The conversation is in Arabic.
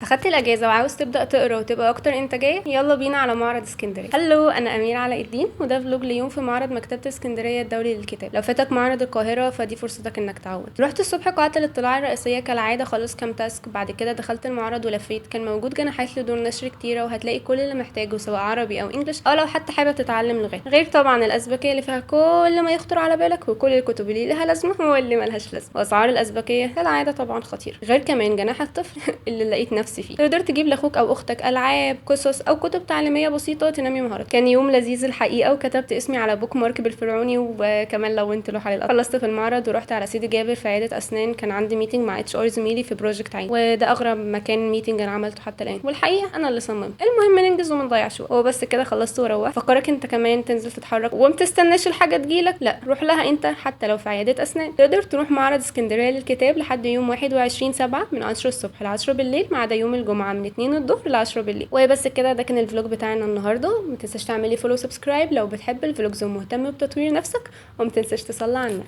اخدت الاجازه وعاوز تبدا تقرا وتبقى اكتر انتاجيه، يلا بينا على معرض اسكندريه. هلو، انا اميره علاء الدين وده فلوج ليوم في معرض مكتبه اسكندريه الدولي للكتاب. لو فاتك معرض القاهره فدي فرصتك انك تعود. رحت الصبح قاعه الاطلاع الرئيسيه كالعاده، خلص كام تاسك، بعد كده دخلت المعرض ولفيت. كان موجود جناحات لدور نشر كتيره وهتلاقي كل اللي محتاجه سواء عربي او انجلش، او لو حتى حابب تتعلم لغات، غير طبعا الاسبكيه اللي فيها كل ما يخطر على بالك وكل الكتب اللي لها لازمه واللي ملهاش لازمه. واسعار الاسبكيه كالعاده طبعا خطيره، غير كمان جناح الطفل اللي لقيت نفسي فيه. تقدر تجيب لاخوك او اختك العاب، قصص او كتب تعليميه بسيطه تنمي مهارات. كان يوم لذيذ الحقيقه، وكتبت اسمي على بوك مارك بالفرعوني وكمان لونت لوحه للأطفال. خلصت في المعرض ورحت على سيدي جابر في عياده اسنان، كان عندي ميتنج مع اتش ار زميلي في بروجكت عين، وده اغرب مكان ميتنج انا عملته حتى الان، والحقيقه انا اللي صممت. المهم ننجز وما نضيعش وقت. وبس كده خلصت وروحت. فكرك انت كمان تنزل تتحرك وما تستناش الحاجه تجيلك، لا روح لها انت حتى لو في عياده اسنان. تقدر تروح معرض اسكندريه للكتاب لحد يوم 21/7 من 10 الصبح ل 10 بالليل، ما عدا يوم الجمعه من 2 الظهر ل 10 بالليل. وبس كده، ده كان الفلوج بتاعنا النهارده. ما تنساش تعملي فولو سبسكرايب لو بتحب الفلوجز ومهتم بتطوير نفسك، وما تنساش تصلي على النبي.